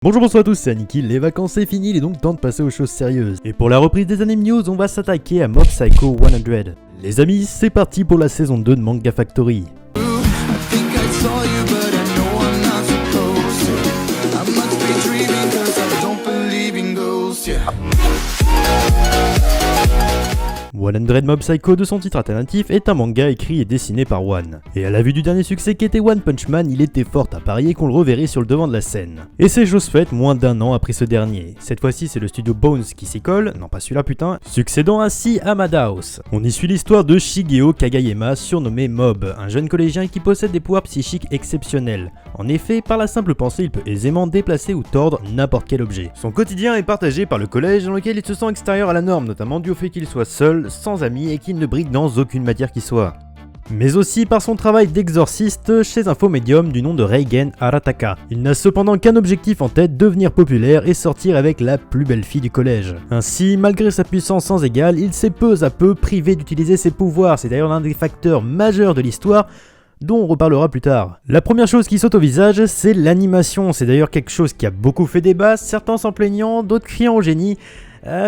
Bonjour, bonsoir à tous, c'est Aniki, les vacances c'est fini, il est donc temps de passer aux choses sérieuses. Et pour la reprise des Anime News, on va s'attaquer à Mob Psycho 100. Les amis, c'est parti pour la saison 2 de Manga Factory. Mob Psycho de son titre alternatif est un manga écrit et dessiné par One. Et à la vue du dernier succès qu'était One Punch Man, il était fort à parier qu'on le reverrait sur le devant de la scène. Et c'est chose faite moins d'un an après ce dernier. Cette fois-ci c'est le studio Bones qui s'y colle, non pas celui-là putain, succédant ainsi à Madhouse. On y suit l'histoire de Shigeo Kagayama, surnommé Mob, un jeune collégien qui possède des pouvoirs psychiques exceptionnels. En effet, par la simple pensée, il peut aisément déplacer ou tordre n'importe quel objet. Son quotidien est partagé par le collège dans lequel il se sent extérieur à la norme, notamment dû au fait qu'il soit seul, sans amis et qu'il ne brille dans aucune matière qui soit. Mais aussi par son travail d'exorciste chez un faux médium du nom de Reigen Arataka. Il n'a cependant qu'un objectif en tête, devenir populaire et sortir avec la plus belle fille du collège. Ainsi, malgré sa puissance sans égale, il s'est peu à peu privé d'utiliser ses pouvoirs, c'est d'ailleurs l'un des facteurs majeurs de l'histoire, dont on reparlera plus tard. La première chose qui saute au visage, c'est l'animation, c'est d'ailleurs quelque chose qui a beaucoup fait débat, certains s'en plaignant, d'autres criant au génie.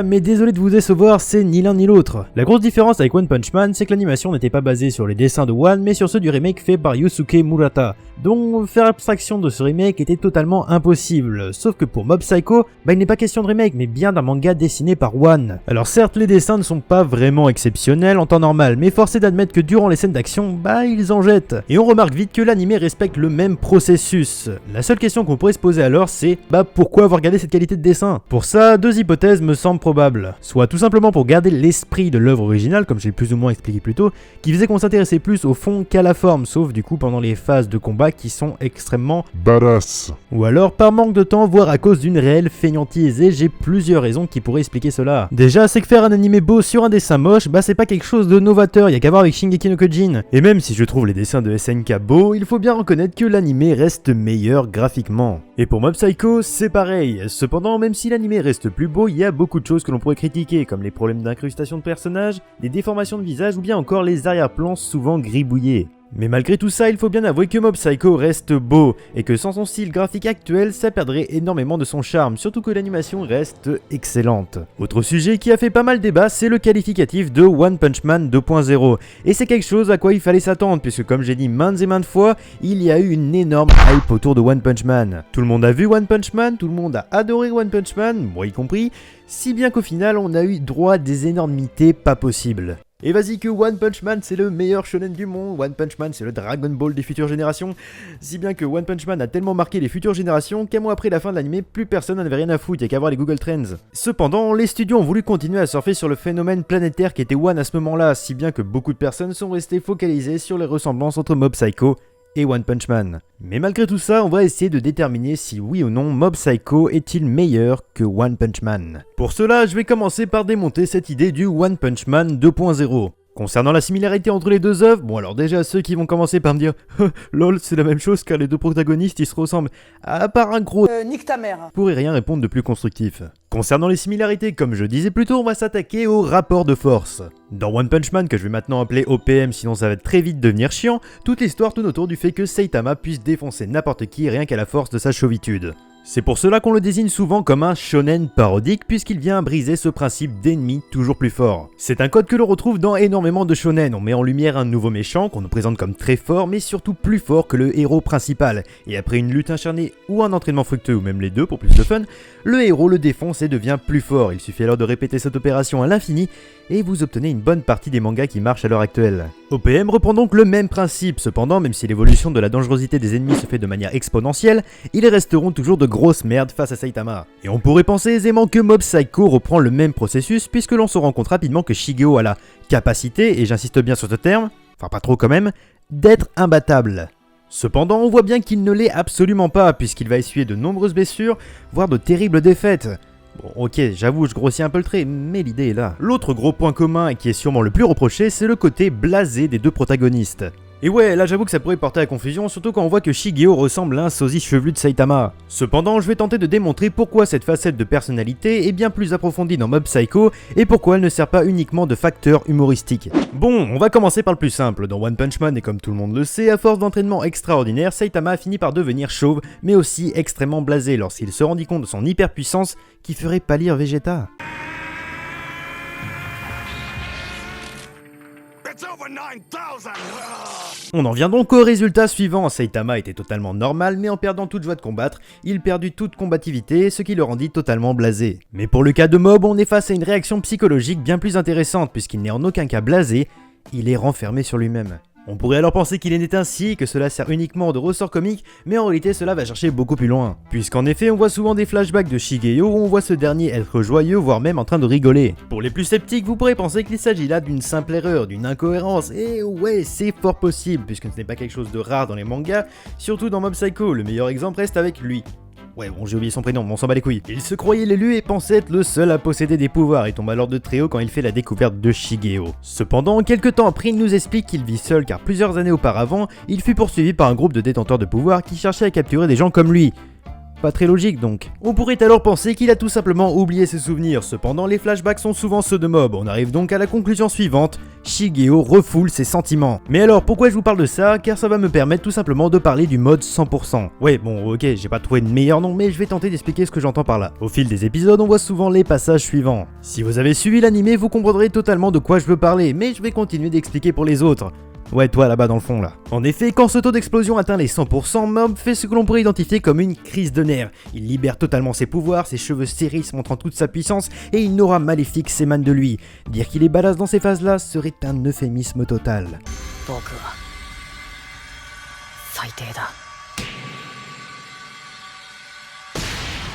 Mais désolé de vous décevoir, c'est ni l'un ni l'autre. La grosse différence avec One Punch Man, c'est que l'animation n'était pas basée sur les dessins de One, mais sur ceux du remake fait par Yusuke Murata. Donc faire abstraction de ce remake était totalement impossible. Sauf que pour Mob Psycho, il n'est pas question de remake, mais bien d'un manga dessiné par One. Alors certes, les dessins ne sont pas vraiment exceptionnels en temps normal, mais force est d'admettre que durant les scènes d'action, ils en jettent. Et on remarque vite que l'animé respecte le même processus. La seule question qu'on pourrait se poser alors, c'est pourquoi avoir gardé cette qualité de dessin? Pour ça, deux hypothèses me semble probable. Soit tout simplement pour garder l'esprit de l'œuvre originale, comme j'ai plus ou moins expliqué plus tôt, qui faisait qu'on s'intéressait plus au fond qu'à la forme, sauf du coup pendant les phases de combat qui sont extrêmement badass. Ou alors par manque de temps, voire à cause d'une réelle fainéantise, et j'ai plusieurs raisons qui pourraient expliquer cela. Déjà, c'est que faire un animé beau sur un dessin moche, c'est pas quelque chose de novateur, y a qu'à voir avec Shingeki no Kyojin. Et même si je trouve les dessins de SNK beaux, il faut bien reconnaître que l'animé reste meilleur graphiquement. Et pour Mob Psycho, c'est pareil. Cependant, même si l'animé reste plus beau, il y a beaucoup de choses que l'on pourrait critiquer, comme les problèmes d'incrustation de personnages, les déformations de visage ou bien encore les arrière-plans souvent gribouillés. Mais malgré tout ça, il faut bien avouer que Mob Psycho reste beau, et que sans son style graphique actuel, ça perdrait énormément de son charme, surtout que l'animation reste excellente. Autre sujet qui a fait pas mal débat, c'est le qualificatif de One Punch Man 2.0, et c'est quelque chose à quoi il fallait s'attendre, puisque comme j'ai dit maintes et maintes fois, il y a eu une énorme hype autour de One Punch Man. Tout le monde a vu One Punch Man, tout le monde a adoré One Punch Man, moi y compris, si bien qu'au final on a eu droit à des énormités pas possibles. Et vas-y que One Punch Man c'est le meilleur shonen du monde, One Punch Man c'est le Dragon Ball des futures générations, si bien que One Punch Man a tellement marqué les futures générations qu'un mois après la fin de l'anime, plus personne n'en avait rien à foutre, y'a qu'à voir les Google Trends. Cependant, les studios ont voulu continuer à surfer sur le phénomène planétaire qui était One à ce moment-là, si bien que beaucoup de personnes sont restées focalisées sur les ressemblances entre Mob Psycho et One Punch Man. Mais malgré tout ça, on va essayer de déterminer si oui ou non Mob Psycho est-il meilleur que One Punch Man. Pour cela, je vais commencer par démonter cette idée du One Punch Man 2.0. Concernant la similarité entre les deux œuvres, alors déjà ceux qui vont commencer par me dire lol c'est la même chose car les deux protagonistes ils se ressemblent, à part un gros nique ta mère, pourrait rien répondre de plus constructif. Concernant les similarités, comme je disais plus tôt, on va s'attaquer au rapport de force. Dans One Punch Man, que je vais maintenant appeler OPM sinon ça va très vite devenir chiant, toute l'histoire tourne autour du fait que Saitama puisse défoncer n'importe qui rien qu'à la force de sa chauvitude. C'est pour cela qu'on le désigne souvent comme un shonen parodique puisqu'il vient briser ce principe d'ennemi toujours plus fort. C'est un code que l'on retrouve dans énormément de shonen, on met en lumière un nouveau méchant qu'on nous présente comme très fort mais surtout plus fort que le héros principal, et après une lutte acharnée ou un entraînement fructueux ou même les deux pour plus de fun, le héros le défonce et devient plus fort, il suffit alors de répéter cette opération à l'infini et vous obtenez une bonne partie des mangas qui marchent à l'heure actuelle. OPM reprend donc le même principe, cependant même si l'évolution de la dangerosité des ennemis se fait de manière exponentielle, ils resteront toujours de grosses merdes face à Saitama. Et on pourrait penser aisément que Mob Psycho reprend le même processus puisque l'on se rend compte rapidement que Shigeo a la capacité, et j'insiste bien sur ce terme, enfin pas trop quand même, d'être imbattable. Cependant, on voit bien qu'il ne l'est absolument pas puisqu'il va essuyer de nombreuses blessures, voire de terribles défaites. Bon ok, j'avoue je grossis un peu le trait, mais l'idée est là. L'autre gros point commun et qui est sûrement le plus reproché, c'est le côté blasé des deux protagonistes. Et ouais, là j'avoue que ça pourrait porter à confusion, surtout quand on voit que Shigeo ressemble à un sosie chevelu de Saitama. Cependant, je vais tenter de démontrer pourquoi cette facette de personnalité est bien plus approfondie dans Mob Psycho et pourquoi elle ne sert pas uniquement de facteur humoristique. Bon, on va commencer par le plus simple. Dans One Punch Man, et comme tout le monde le sait, à force d'entraînement extraordinaire, Saitama a fini par devenir chauve, mais aussi extrêmement blasé lorsqu'il se rendit compte de son hyperpuissance qui ferait pâlir Vegeta. On en vient donc au résultat suivant. Saitama était totalement normal, mais en perdant toute joie de combattre, il perdit toute combativité, ce qui le rendit totalement blasé. Mais pour le cas de Mob, on est face à une réaction psychologique bien plus intéressante, puisqu'il n'est en aucun cas blasé, il est renfermé sur lui-même. On pourrait alors penser qu'il en est ainsi, que cela sert uniquement de ressort comique, mais en réalité cela va chercher beaucoup plus loin. Puisqu'en effet on voit souvent des flashbacks de Shigeo où on voit ce dernier être joyeux, voire même en train de rigoler. Pour les plus sceptiques, vous pourrez penser qu'il s'agit là d'une simple erreur, d'une incohérence, et ouais c'est fort possible, puisque ce n'est pas quelque chose de rare dans les mangas, surtout dans Mob Psycho, le meilleur exemple reste avec lui. Ouais bon j'ai oublié son prénom, mais on s'en bat les couilles. Il se croyait l'élu et pensait être le seul à posséder des pouvoirs et tombe alors de très haut quand il fait la découverte de Shigeo. Cependant, quelques temps après il nous explique qu'il vit seul car plusieurs années auparavant, il fut poursuivi par un groupe de détenteurs de pouvoir qui cherchaient à capturer des gens comme lui. Pas très logique donc. On pourrait alors penser qu'il a tout simplement oublié ses souvenirs, cependant les flashbacks sont souvent ceux de Mob. On arrive donc à la conclusion suivante, Shigeo refoule ses sentiments. Mais alors pourquoi je vous parle de ça? Car ça va me permettre tout simplement de parler du mode 100%. Ouais bon ok, j'ai pas trouvé de meilleur nom mais je vais tenter d'expliquer ce que j'entends par là. Au fil des épisodes on voit souvent les passages suivants. Si vous avez suivi l'animé vous comprendrez totalement de quoi je veux parler, mais je vais continuer d'expliquer pour les autres. Ouais, toi là-bas dans le fond là. En effet, quand ce taux d'explosion atteint les 100%, Mob fait ce que l'on pourrait identifier comme une crise de nerfs. Il libère totalement ses pouvoirs, ses cheveux s'hérissent montrant toute sa puissance et une aura maléfique s'émane de lui. Dire qu'il est badass dans ces phases-là serait un euphémisme total.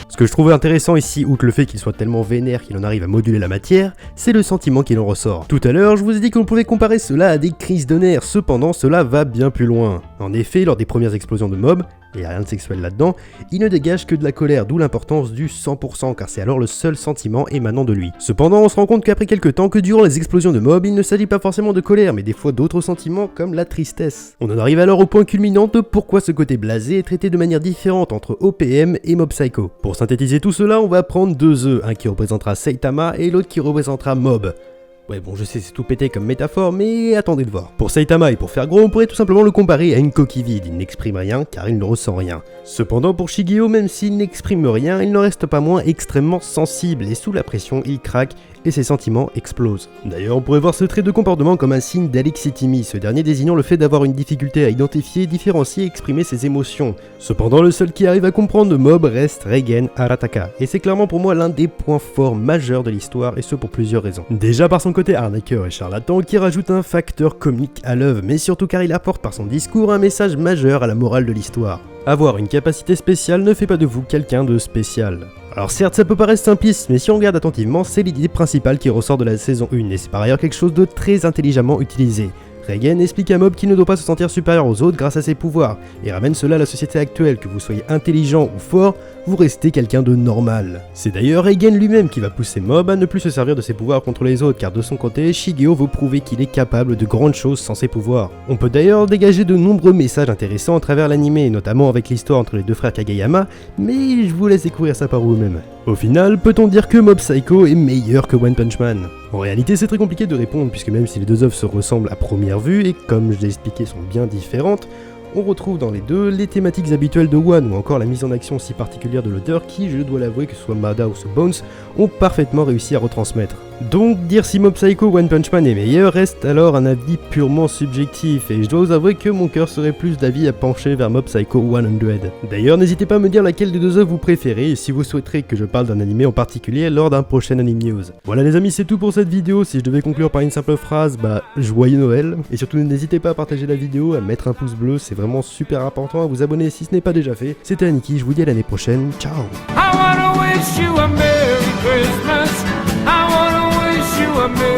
Ce que je trouve intéressant ici, outre le fait qu'il soit tellement vénère qu'il en arrive à moduler la matière, c'est le sentiment qu'il en ressort. Tout à l'heure, je vous ai dit qu'on pouvait comparer cela à des crises de nerfs, cependant cela va bien plus loin. En effet, lors des premières explosions de Mob, et rien de sexuel là-dedans, il ne dégage que de la colère, d'où l'importance du 100%, car c'est alors le seul sentiment émanant de lui. Cependant, on se rend compte qu'après quelques temps, que durant les explosions de Mob, il ne s'agit pas forcément de colère, mais des fois d'autres sentiments comme la tristesse. On en arrive alors au point culminant de pourquoi ce côté blasé est traité de manière différente entre OPM et Mob Psycho. Pour synthétiser tout cela, on va prendre deux œufs, un qui représentera Saitama et l'autre qui représentera Mob. Ouais bon je sais c'est tout pété comme métaphore mais attendez de voir. Pour Saitama et pour faire gros on pourrait tout simplement le comparer à une coquille vide, il n'exprime rien car il ne ressent rien. Cependant pour Shigeo même s'il n'exprime rien il n'en reste pas moins extrêmement sensible et sous la pression il craque et ses sentiments explosent. D'ailleurs on pourrait voir ce trait de comportement comme un signe d'alexithymie, ce dernier désignant le fait d'avoir une difficulté à identifier, différencier et exprimer ses émotions. Cependant le seul qui arrive à comprendre Mob reste Reigen Arataka et c'est clairement pour moi l'un des points forts majeurs de l'histoire et ce pour plusieurs raisons. Déjà par son côté arnaqueur et charlatan qui rajoute un facteur comique à l'œuvre, mais surtout car il apporte par son discours un message majeur à la morale de l'histoire. Avoir une capacité spéciale ne fait pas de vous quelqu'un de spécial. Alors certes ça peut paraître simpliste, mais si on regarde attentivement, c'est l'idée principale qui ressort de la saison 1 et c'est par ailleurs quelque chose de très intelligemment utilisé. Reigen explique à Mob qu'il ne doit pas se sentir supérieur aux autres grâce à ses pouvoirs, et ramène cela à la société actuelle, que vous soyez intelligent ou fort, vous restez quelqu'un de normal. C'est d'ailleurs Reigen lui-même qui va pousser Mob à ne plus se servir de ses pouvoirs contre les autres, car de son côté, Shigeo veut prouver qu'il est capable de grandes choses sans ses pouvoirs. On peut d'ailleurs dégager de nombreux messages intéressants à travers l'anime, notamment avec l'histoire entre les deux frères Kageyama, mais je vous laisse découvrir ça par vous-même. Au final, peut-on dire que Mob Psycho est meilleur que One Punch Man? En réalité, c'est très compliqué de répondre puisque même si les deux œuvres se ressemblent à première vue et comme je l'ai expliqué sont bien différentes, on retrouve dans les deux les thématiques habituelles de One ou encore la mise en action si particulière de l'auteur qui, je dois l'avouer, que ce soit Mada ou ce Bones, ont parfaitement réussi à retransmettre. Donc dire si Mob Psycho One Punch Man est meilleur reste alors un avis purement subjectif et je dois vous avouer que mon cœur serait plus d'avis à pencher vers Mob Psycho 100. D'ailleurs n'hésitez pas à me dire laquelle des deux œuvres vous préférez et si vous souhaiterez que je parle d'un animé en particulier lors d'un prochain Anime News. Voilà les amis c'est tout pour cette vidéo, si je devais conclure par une simple phrase, joyeux Noël, et surtout n'hésitez pas à partager la vidéo, à mettre un pouce bleu, c'est vraiment super important, à vous abonner si ce n'est pas déjà fait. C'était Aniki, je vous dis à l'année prochaine, ciao. I wanna wish you a Merry Christmas. I wanna wish you a Merry